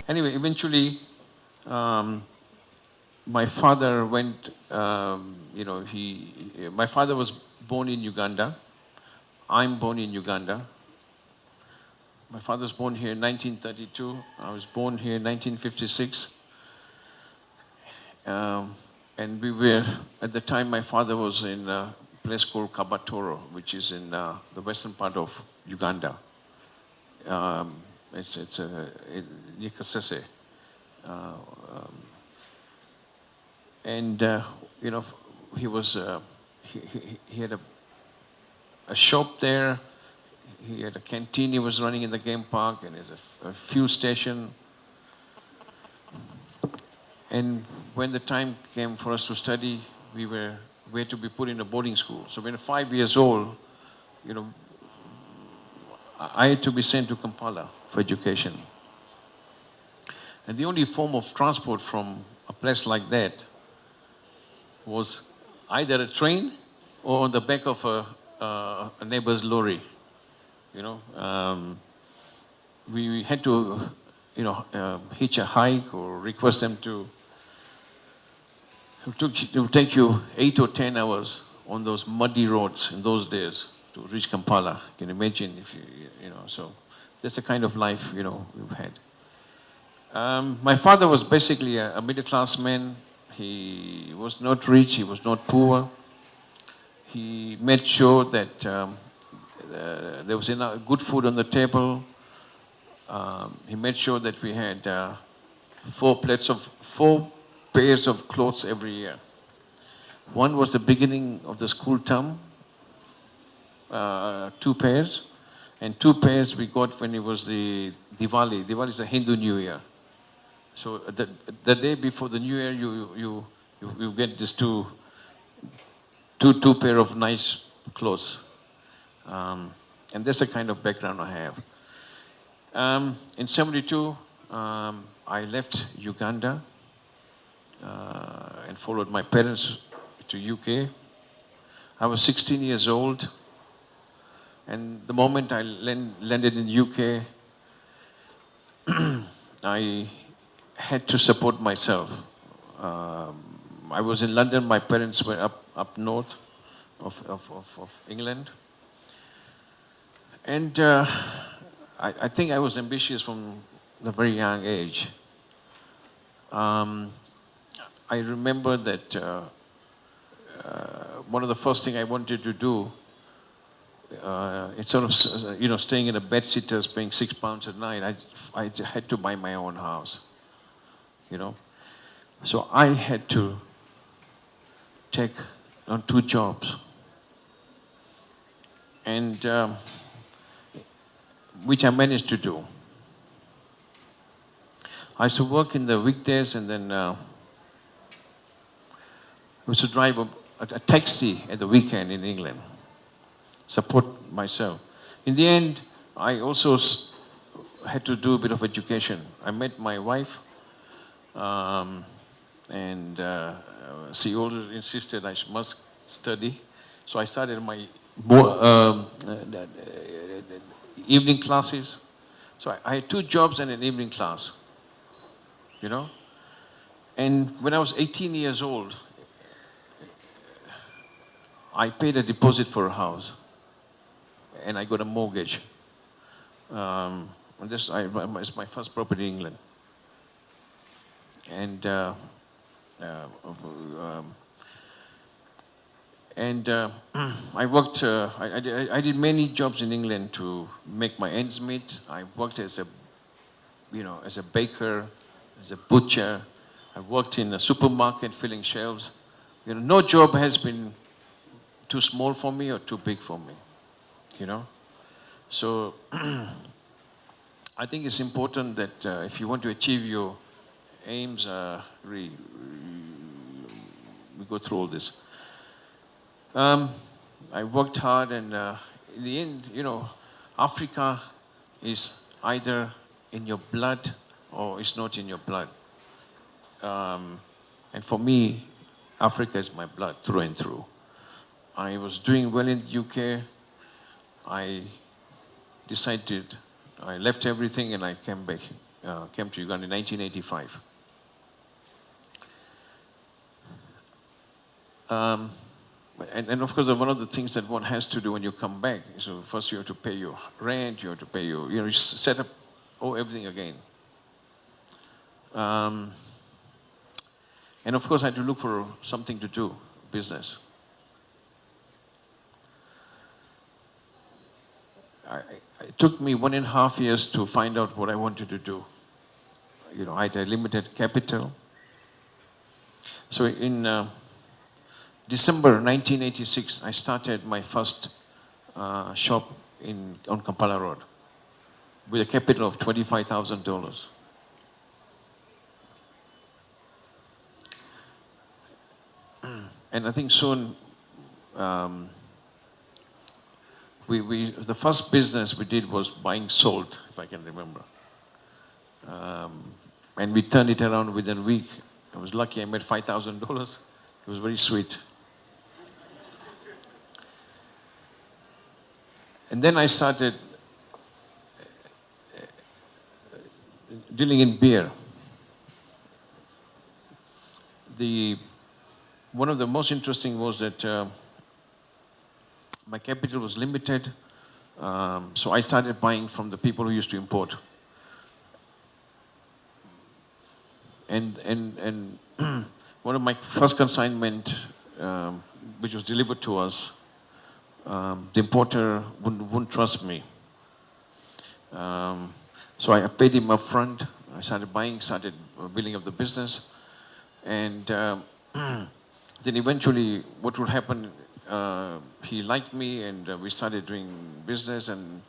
Anyway, eventually, my father went, my father was born in Uganda. I'm born in Uganda. My father was born here in 1932. I was born here in 1956. And we were, at the time, my father was in a place called Kabatoro, which is in the western part of Uganda. It's Nikasese. And he was he had a shop there. He had a canteen he was running in the game park, and there's a fuel station. And when the time came for us to study, we were to be put in a boarding school. So when 5 years old, I had to be sent to Kampala for education. And the only form of transport from a place like that was either a train or on the back of a neighbor's lorry. We had to, hitch a hike or request them to take you 8 or 10 hours on those muddy roads in those days to reach Kampala. You can imagine if so that's the kind of life, we've had. My father was basically a middle-class man. He was not rich, he was not poor. He made sure that there was enough good food on the table. He made sure that we had 4 pairs of clothes every year. One was the beginning of the school term, 2 pairs, and 2 pairs we got when it was the Diwali. Diwali is a Hindu New Year. So the day before the New Year, you get these two pair of nice clothes, and that's the kind of background I have. In '72, I left Uganda and followed my parents to UK. I was 16 years old, and the moment I landed in UK, I had to support myself. I was in London. My parents were up north of England, and I think I was ambitious from a very young age. I remember that one of the first things I wanted to do, instead of staying in a bedsitters paying £6 a night, I had to buy my own house. So I had to take on 2 jobs, and which I managed to do. I used to work in the weekdays, and then I used to drive a taxi at the weekend in England, support myself. In the end, I also had to do a bit of education. I met my wife, and she always insisted I must study. So I started my evening classes. So I had 2 jobs and an evening class, And when I was 18 years old, I paid a deposit for a house, and I got a mortgage. And it's my first property in England. And I worked. I did many jobs in England to make my ends meet. I worked as a baker, as a butcher. I worked in a supermarket filling shelves. No job has been too small for me or too big for me. So I think it's important that if you want to achieve your aims, we go through all this. I worked hard, and in the end, Africa is either in your blood or it's not in your blood. And for me, Africa is my blood through and through. I was doing well in the UK. I decided, I left everything and I came back, came to Uganda in 1985. And of course, one of the things that one has to do when you come back is, first you have to pay your rent, you have to pay your, you set up, everything again. And of course, I had to look for something to do, business. It took me 1.5 years to find out what I wanted to do. I had a limited capital. So in December 1986, I started my first shop on Kampala Road with a capital of $25,000. And I think soon, the first business we did was buying salt, if I can remember. And we turned it around within a week. I was lucky I made $5,000. It was very sweet. And then I started dealing in beer. One of the most interesting was that my capital was limited, so I started buying from the people who used to import. And one of my first consignment, which was delivered to us, the importer wouldn't trust me. So I paid him up front. I started building up the business. And then eventually, what would happen, he liked me, and we started doing business. And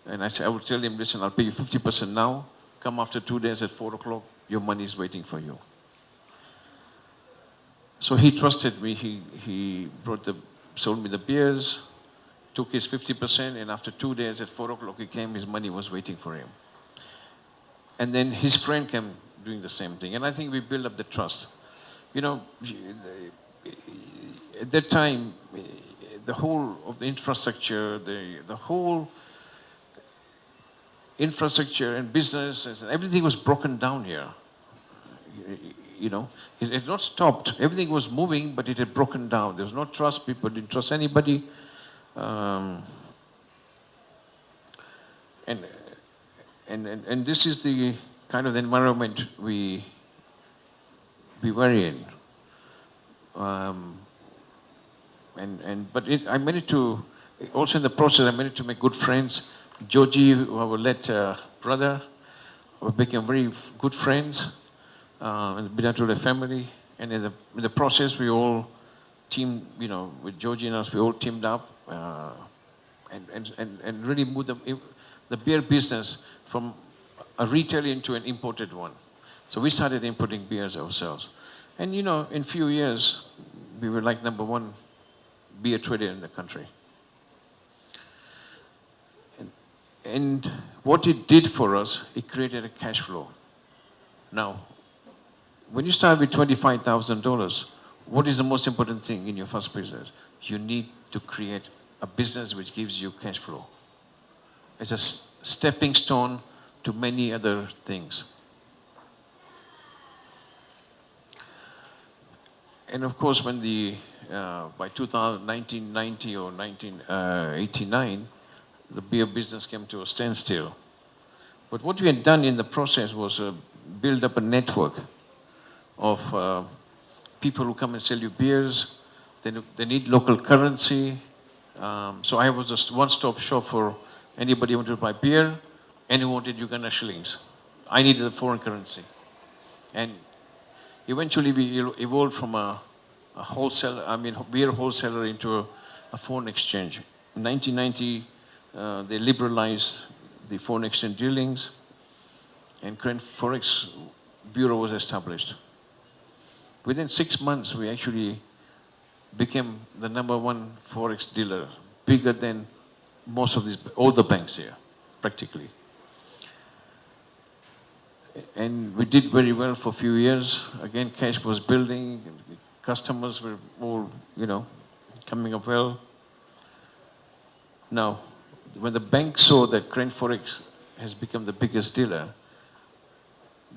I would tell him, listen, I'll pay you 50% now. Come after 2 days at 4 o'clock, your money is waiting for you. So he trusted me. He sold me the beers, took his 50%, and after 2 days at 4 o'clock he came, his money was waiting for him. And then his friend came doing the same thing. And I think we built up the trust. At that time, the whole of the infrastructure, the whole infrastructure and business, and everything was broken down here. It had not stopped. Everything was moving, but it had broken down. There was no trust. People didn't trust anybody. And this is the kind of environment we were in. But I managed to, also in the process, I managed to make good friends. Georgie, our late brother, we became very good friends in the Binatule family. And in the process, we all teamed, with Georgie and us, we all teamed up and really moved the beer business from a retail into an imported one. So we started importing beers ourselves. And in a few years, we were like #1 beer trader in the country. And what it did for us, it created a cash flow. Now, when you start with $25,000, what is the most important thing in your first business? You need to create a business which gives you cash flow. It's a stepping stone to many other things. And of course, when by 1990 or 1989, the beer business came to a standstill. But what we had done in the process was build up a network of people who come and sell you beers. They need local currency. So I was just one-stop shop for anybody who wanted to buy beer and who wanted Uganda shillings. I needed a foreign currency. And eventually we evolved from a beer wholesaler into a foreign exchange. In 1990, they liberalized the foreign exchange dealings, and Current Forex Bureau was established. Within 6 months, we actually became the #1 Forex dealer, bigger than most of all the banks here, practically. And we did very well for a few years. Again, cash was building. Customers were all, coming up well. Now, when the bank saw that Crane Forex has become the biggest dealer,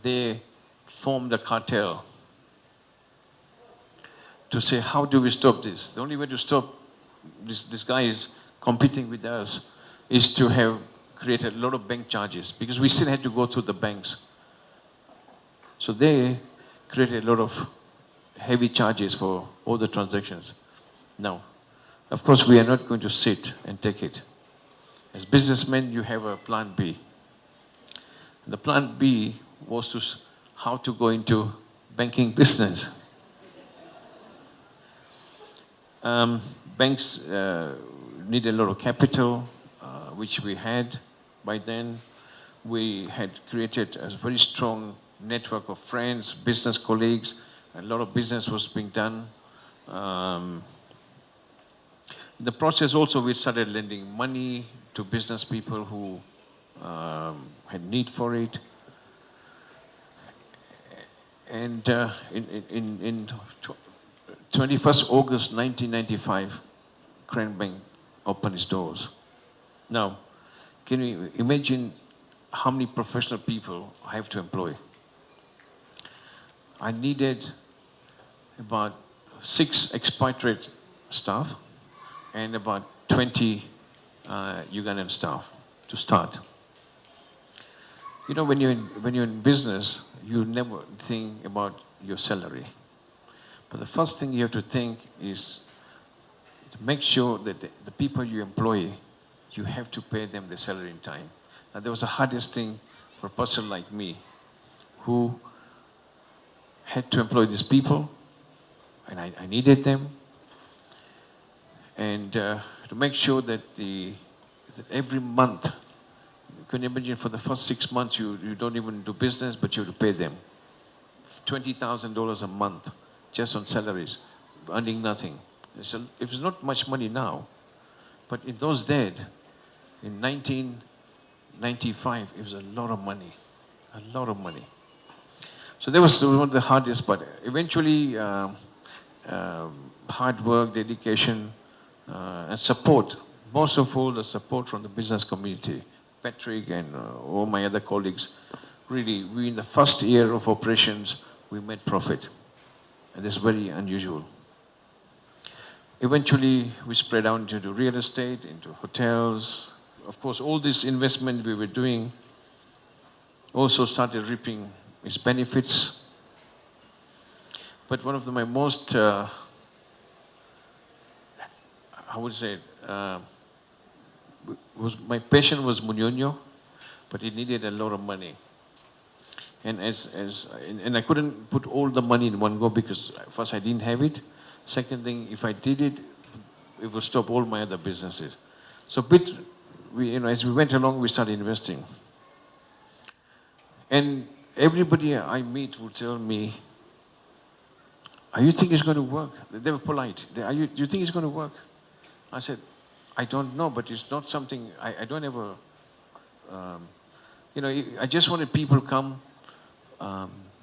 they formed a cartel to say, how do we stop this? The only way to stop this guy is competing with us is to have created a lot of bank charges, because we still had to go through the banks. So they created a lot of heavy charges for all the transactions. Now, of course, we are not going to sit and take it. As businessmen, you have a plan B. The plan B was how to go into banking business. Banks need a lot of capital, which we had by then. We had created a very strong network of friends, business colleagues. A lot of business was being done. In the process also, we started lending money to business people who had need for it. And in 21st August 1995, Crane Bank opened its doors. Now, can you imagine how many professional people I have to employ? I needed about 6 expatriate staff and about 20 Ugandan staff to start. You know, when you're in business, you never think about your salary. But the first thing you have to think is to make sure that the people you employ, you have to pay them the salary in time. Now, that was the hardest thing for a person like me, who had to employ these people, and I needed them, and to make sure that that every month, you can imagine for the first 6 months you don't even do business, but you have to pay them $20,000 a month just on salaries, earning nothing. It's not much money now, but in those days, in 1995, it was a lot of money, a lot of money. So that was one of the hardest, but eventually hard work, dedication, and support. Most of all, the support from the business community. Patrick and all my other colleagues. Really, we in the first year of operations, we made profit. And that's very unusual. Eventually, we spread out into real estate, into hotels. Of course, all this investment we were doing also started reaping its benefits. But one of my most, I would say, my passion was Munyonyo, but it needed a lot of money. And and I couldn't put all the money in one go, because first I didn't have it. Second thing, if I did it, it would stop all my other businesses. So as we went along, we started investing. And everybody I meet would tell me, "Are you think it's going to work?" They were polite. Do you think it's going to work? I said, "I don't know, but it's not something, I don't ever, I just wanted people to come,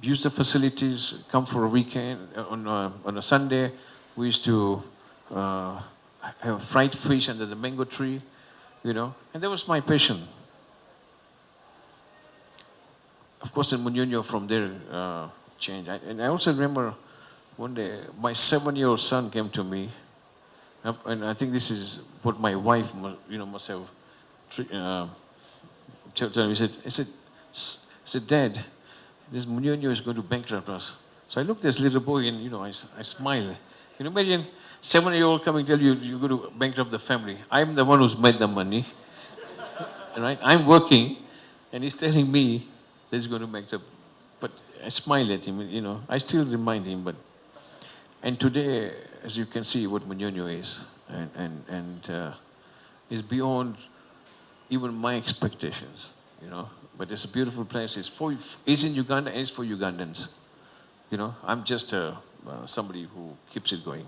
use the facilities, come for a weekend. On a Sunday, we used to have fried fish under the mango tree, and that was my passion." Of course, in Munyonyo, from there, changed. And I also remember one day, my 7-year-old son came to me, and I think this is what my wife, must have told me. He said, "Dad, this Munyonyo is going to bankrupt us." So I looked at this little boy, and I smiled. Can you imagine 7-year-old coming to tell you you're going to bankrupt the family? I'm the one who's made the money, right? I'm working, and he's telling me that he's going to bankrupt. But I smile at him, I still remind him. And today, as you can see, what Munyonyo is, and is beyond even my expectations, But it's a beautiful place. It's in Uganda, and it's for Ugandans. I'm just somebody who keeps it going.